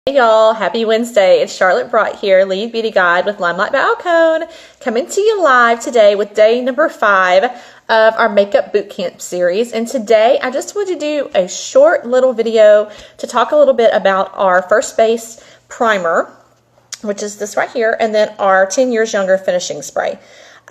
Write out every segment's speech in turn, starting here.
Hey y'all, happy Wednesday. It's Charlotte Brought here, Lead Beauty Guide with LimeLight by Alcone, coming to you live today with day number 5 of our Makeup Bootcamp series. And today I just wanted to do a short little video to talk a little bit about our First Base Primer, which is this right here, and then our 10 Years Younger Finishing Spray.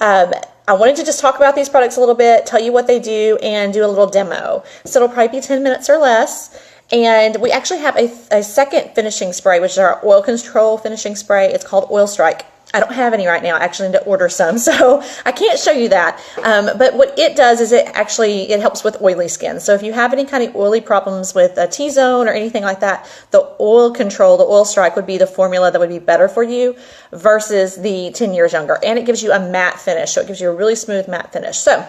I wanted to just talk about these products a little bit, tell you what they do, and do a little demo. So it'll probably be 10 minutes or less. And we actually have a second finishing spray, which is our oil control finishing spray. It's called Oil Strike. I don't have any right now. I actually need to order some, so I can't show you that. But what it does is it helps with oily skin. So if you have any kind of oily problems with a T-zone or anything like that, the oil control, the Oil Strike would be the formula that would be better for you versus the 10 Years Younger. And it gives you a matte finish, so it gives you a really smooth matte finish. So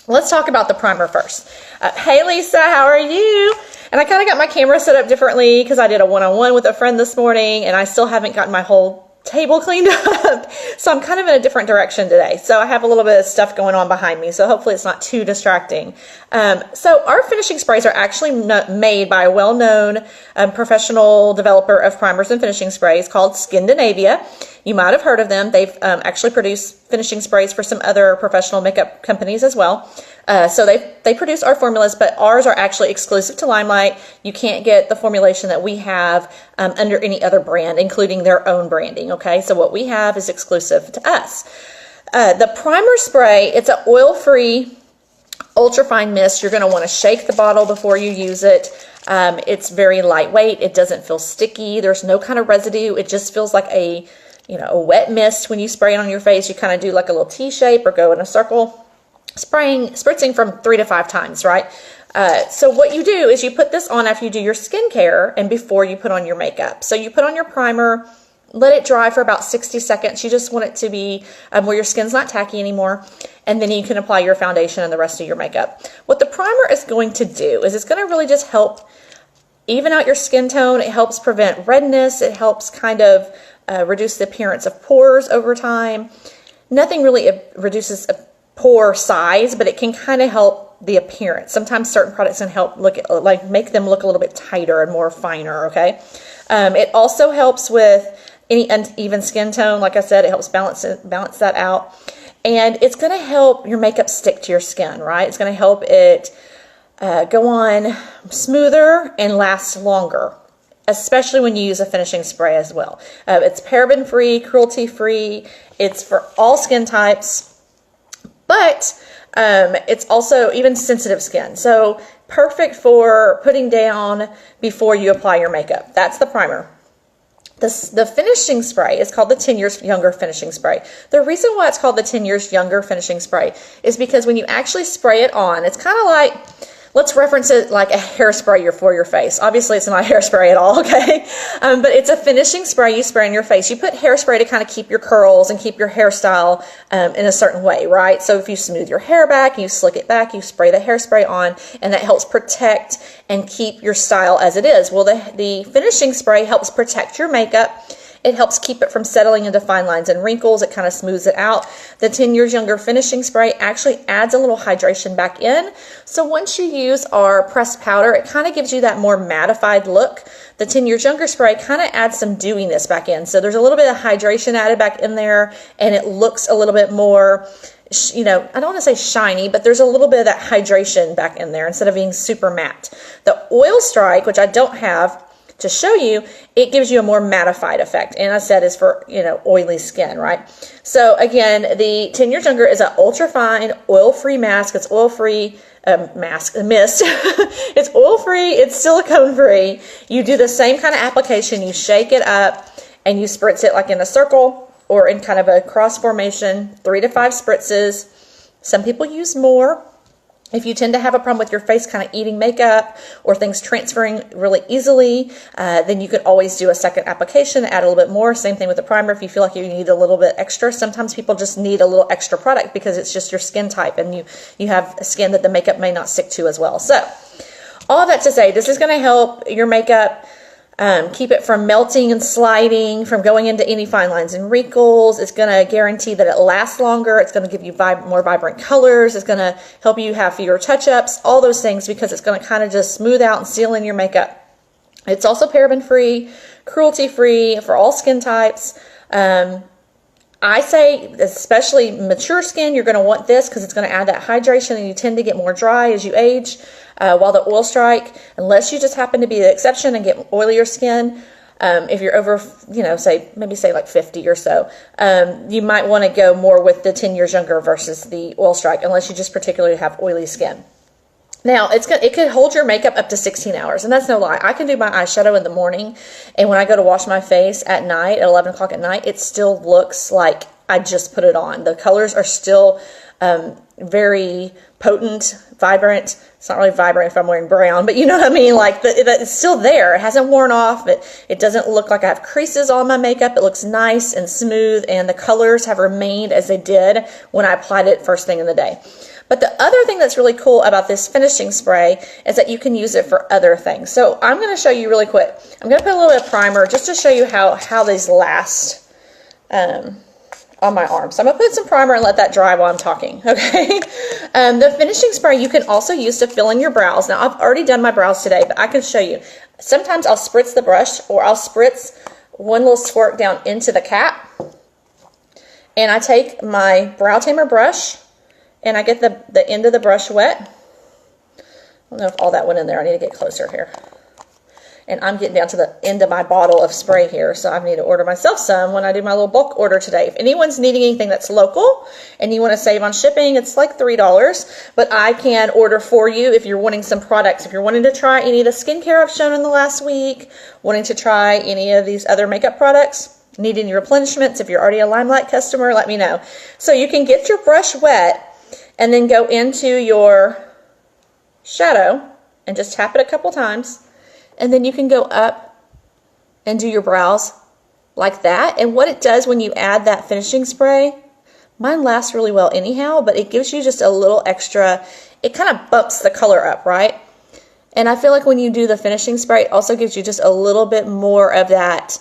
let's talk about the primer first. Hey Lisa, how are you? And I kind of got my camera set up differently because I did a one-on-one with a friend this morning and I still haven't gotten my whole table cleaned up. So I'm kind of in a different direction today. So I have a little bit of stuff going on behind me. So hopefully it's not too distracting. So our finishing sprays are actually made by a well-known professional developer of primers and finishing sprays called Scandinavia. You might have heard of them. They've actually produced finishing sprays for some other professional makeup companies as well. So they produce our formulas, but ours are actually exclusive to LimeLight. You can't get the formulation that we have under any other brand, including their own branding, okay? So what we have is exclusive to us. The primer spray, it's an oil-free, ultra-fine mist. You're going to want to shake the bottle before you use it. It's very lightweight. It doesn't feel sticky. There's no kind of residue. It just feels like a wet mist. When you spray it on your face, you kind of do like a little T shape or go in a circle. Spritzing from 3 to 5 times, right? So what you do is you put this on after you do your skincare and before you put on your makeup. So you put on your primer, let it dry for about 60 seconds. You just want it to be where your skin's not tacky anymore. And then you can apply your foundation and the rest of your makeup. What the primer is going to do is it's going to really just help even out your skin tone. It helps prevent redness. It helps kind of reduce the appearance of pores over time. Nothing really reduces pore size, but it can kind of help the appearance. Sometimes certain products can help make them look a little bit tighter and more finer, okay? It also helps with any uneven skin tone. Like I said, it helps balance that out. And it's going to help your makeup stick to your skin, right? It's going to help it go on smoother and last longer, especially when you use a finishing spray as well. It's paraben-free, cruelty-free. It's for all skin types. But it's also even sensitive skin. So perfect for putting down before you apply your makeup. That's the primer. The finishing spray is called the 10 Years Younger Finishing Spray. The reason why it's called the 10 Years Younger Finishing Spray is because when you actually spray it on, it's kind of like, let's reference it like a hairspray for your face. Obviously, it's not hairspray at all, okay? But it's a finishing spray you spray on your face. You put hairspray to kind of keep your curls and keep your hairstyle in a certain way, right? So if you smooth your hair back, you slick it back, you spray the hairspray on, and that helps protect and keep your style as it is. Well, the finishing spray helps protect your makeup. It helps keep it from settling into fine lines and wrinkles. It kind of smooths it out. The 10 Years Younger Finishing Spray actually adds a little hydration back in. So once you use our pressed powder, it kind of gives you that more mattified look. The 10 Years Younger Spray kind of adds some dewiness back in. So there's a little bit of hydration added back in there, and it looks a little bit more, I don't want to say shiny, but there's a little bit of that hydration back in there instead of being super matte. The Oil Strike, which I don't have to show you, it gives you a more mattified effect, and I said is for oily skin, right? So again, the 10 Years Younger is an ultra fine oil-free mask. It's oil-free mist. It's oil-free, it's silicone-free. You do the same kind of application. You shake it up and you spritz it like in a circle or in kind of a cross formation, 3 to 5 spritzes. Some people use more. If you tend to have a problem with your face kind of eating makeup or things transferring really easily, then you could always do a second application, add a little bit more. Same thing with the primer. If you feel like you need a little bit extra, sometimes people just need a little extra product because it's just your skin type and you have a skin that the makeup may not stick to as well. So all that to say, this is going to help your makeup keep it from melting and sliding, from going into any fine lines and wrinkles. It's going to guarantee that it lasts longer. It's going to give you more vibrant colors. It's going to help you have fewer touch-ups, all those things, because it's going to kind of just smooth out and seal in your makeup. It's also paraben-free, cruelty-free for all skin types. I say, especially mature skin, you're going to want this because it's going to add that hydration, and you tend to get more dry as you age. While the oil strike, unless you just happen to be the exception and get oilier skin, if you're over, you know, maybe like 50 or so, you might want to go more with the 10 years younger versus the oil strike, unless you just particularly have oily skin. Now, it could hold your makeup up to 16 hours, and that's no lie. I can do my eyeshadow in the morning, and when I go to wash my face at night, at 11 o'clock at night, it still looks like I just put it on. The colors are still very potent, vibrant. It's not really vibrant if I'm wearing brown, but you know what I mean? Like, it's still there. It hasn't worn off. It doesn't look like I have creases on my makeup. It looks nice and smooth, and the colors have remained as they did when I applied it first thing in the day. But the other thing that's really cool about this finishing spray is that you can use it for other things. So I'm going to show you really quick. I'm going to put a little bit of primer just to show you how these last on my arm. So I'm going to put some primer and let that dry while I'm talking, okay? The finishing spray you can also use to fill in your brows. Now, I've already done my brows today, but I can show you. Sometimes I'll spritz the brush, or I'll spritz one little squirt down into the cap. And I take my brow tamer brush, and I get the end of the brush wet. I don't know if all that went in there. I need to get closer here. And I'm getting down to the end of my bottle of spray here, so I need to order myself some when I do my little bulk order today. If anyone's needing anything that's local and you want to save on shipping, it's like $3, but I can order for you if you're wanting some products. If you're wanting to try any of the skincare I've shown in the last week, wanting to try any of these other makeup products, need any replenishments, if you're already a LimeLight customer, let me know. So you can get your brush wet and then go into your shadow and just tap it a couple times. And then you can go up and do your brows like that. And what it does when you add that finishing spray, mine lasts really well anyhow, but it gives you just a little extra, it kind of bumps the color up, right? And I feel like when you do the finishing spray, it also gives you just a little bit more of that,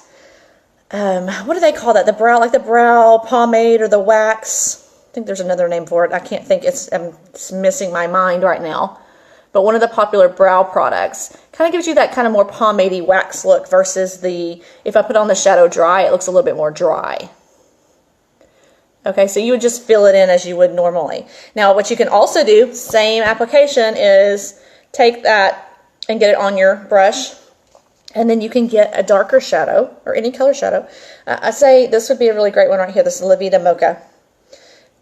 what do they call that? The brow, like the brow pomade or the wax. I think there's another name for it. I can't think, it's missing my mind right now. But one of the popular brow products kind of gives you that kind of more pomade-y wax look versus if I put on the shadow dry, it looks a little bit more dry. Okay, so you would just fill it in as you would normally. Now, what you can also do, same application, is take that and get it on your brush, and then you can get a darker shadow, or any color shadow. I say this would be a really great one right here. This is La Vida Mocha.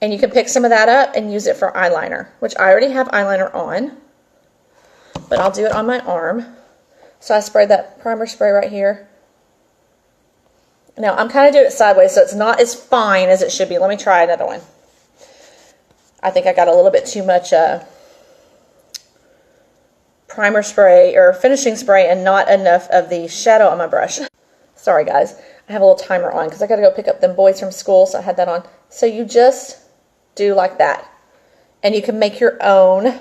And you can pick some of that up and use it for eyeliner, which I already have eyeliner on, but I'll do it on my arm. So I sprayed that primer spray right here. Now I'm kind of doing it sideways, so it's not as fine as it should be. Let me try another one. I think I got a little bit too much primer spray or finishing spray and not enough of the shadow on my brush. Sorry guys, I have a little timer on because I got to go pick up them boys from school, so I had that on. So you just do like that, and you can make your own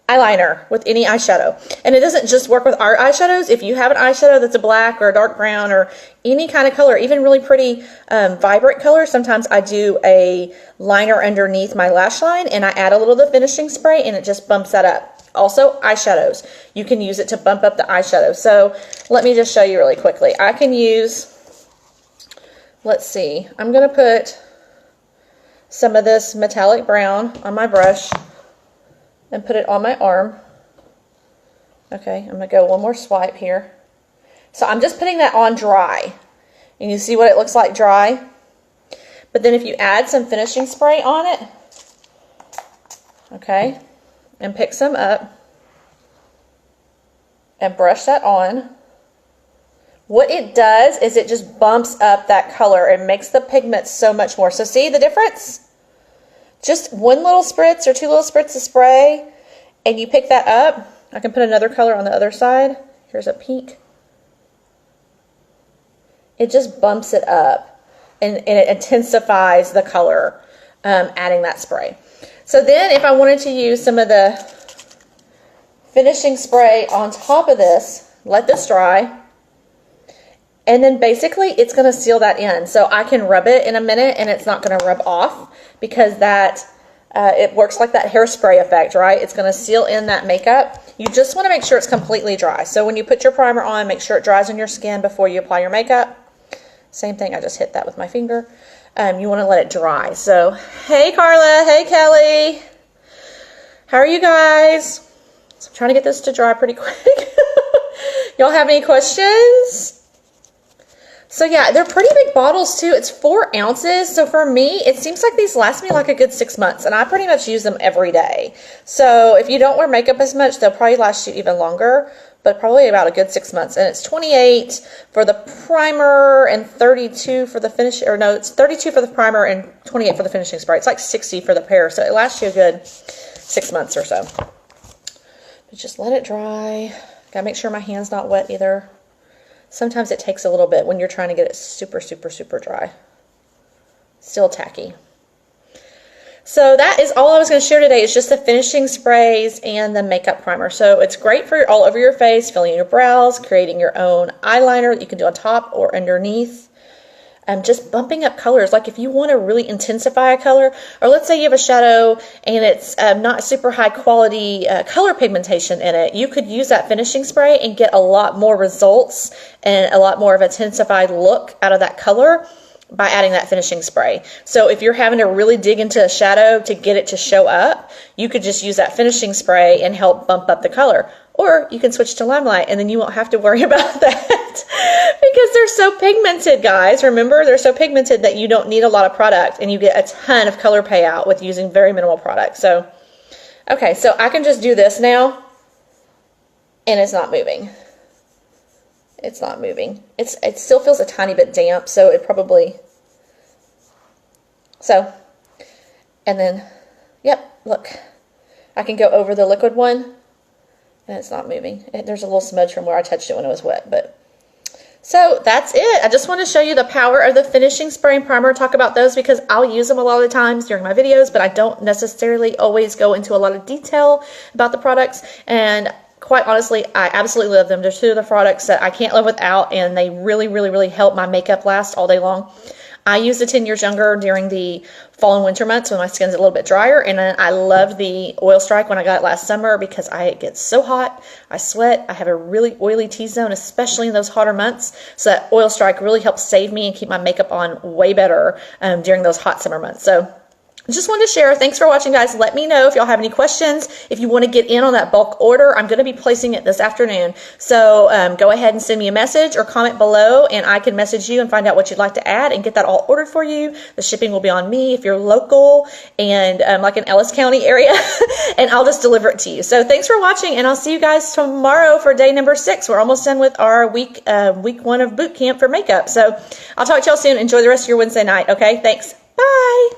eyeliner with any eyeshadow. And it doesn't just work with our eyeshadows. If you have an eyeshadow that's a black or a dark brown or any kind of color, even really pretty vibrant color, sometimes I do a liner underneath my lash line and I add a little of the finishing spray and it just bumps that up. Also, eyeshadows. You can use it to bump up the eyeshadow. So let me just show you really quickly. I can use, let's see, I'm going to put some of this metallic brown on my brush and put it on my arm. Okay, I'm going to go one more swipe here. So I'm just putting that on dry. And you see what it looks like dry? But then if you add some finishing spray on it, okay, and pick some up and brush that on, what it does is it just bumps up that color and makes the pigment so much more. So see the difference? Just one little spritz or two little spritz of spray, and you pick that up. I can put another color on the other side. Here's a pink. It just bumps it up, and it intensifies the color, adding that spray. So then if I wanted to use some of the finishing spray on top of this, let this dry, and then basically it's going to seal that in. So I can rub it in a minute and it's not going to rub off because that It works like that hairspray effect, right? It's going to seal in that makeup. You just want to make sure it's completely dry. So when you put your primer on, make sure it dries on your skin before you apply your makeup. Same thing, I just hit that with my finger. You want to let it dry. So, hey Carla, hey Kelly. How are you guys? So I'm trying to get this to dry pretty quick. Y'all have any questions? So yeah, they're pretty big bottles too. It's 4 ounces. So for me, it seems like these last me like a good 6 months, and I pretty much use them every day. So if you don't wear makeup as much, they'll probably last you even longer, but probably about a good 6 months. And it's 28 for the primer and 32 for the finish, or no, it's 32 for the primer and 28 for the finishing spray. It's like 60 for the pair. So it lasts you a good 6 months or so. But just let it dry. Gotta make sure my hand's not wet either. Sometimes it takes a little bit when you're trying to get it super, super, super dry. Still tacky. So that is all I was going to share today. It's just the finishing sprays and the makeup primer. So it's great for all over your face, filling in your brows, creating your own eyeliner that you can do on top or underneath. Just bumping up colors. Like if you want to really intensify a color, or let's say you have a shadow and it's not super high quality color pigmentation in it, you could use that finishing spray and get a lot more results and a lot more of an intensified look out of that color by adding that finishing spray. So if you're having to really dig into a shadow to get it to show up, you could just use that finishing spray and help bump up the color. Or you can switch to LimeLight and then you won't have to worry about that because they're so pigmented, guys. Remember, they're so pigmented that you don't need a lot of product and you get a ton of color payout with using very minimal product. So, okay, so I can just do this now and it's not moving. It's not moving. It still feels a tiny bit damp, so it probably, so, and then, yep, look, I can go over the liquid one. And it's not moving. There's a little smudge from where I touched it when it was wet, but so that's it. I just want to show you the power of the finishing spray and primer, talk about those because I'll use them a lot of the times during my videos, but I don't necessarily always go into a lot of detail about the products. And quite honestly, I absolutely love them. They're 2 of the products that I can't live without, and they really, really, really help my makeup last all day long. I use the 10 Years Younger during the fall and winter months when my skin's a little bit drier, and then I love the Oil Strike when I got it last summer because I get so hot, I sweat, I have a really oily T-zone, especially in those hotter months, so that Oil Strike really helps save me and keep my makeup on way better during those hot summer months. So just wanted to share. Thanks for watching, guys. Let me know if y'all have any questions. If you want to get in on that bulk order, I'm going to be placing it this afternoon. So go ahead and send me a message or comment below, and I can message you and find out what you'd like to add and get that all ordered for you. The shipping will be on me if you're local and like in Ellis County area, and I'll just deliver it to you. So thanks for watching, and I'll see you guys tomorrow for day number 6. We're almost done with our week 1 of boot camp for makeup. So I'll talk to y'all soon. Enjoy the rest of your Wednesday night. Okay, thanks. Bye.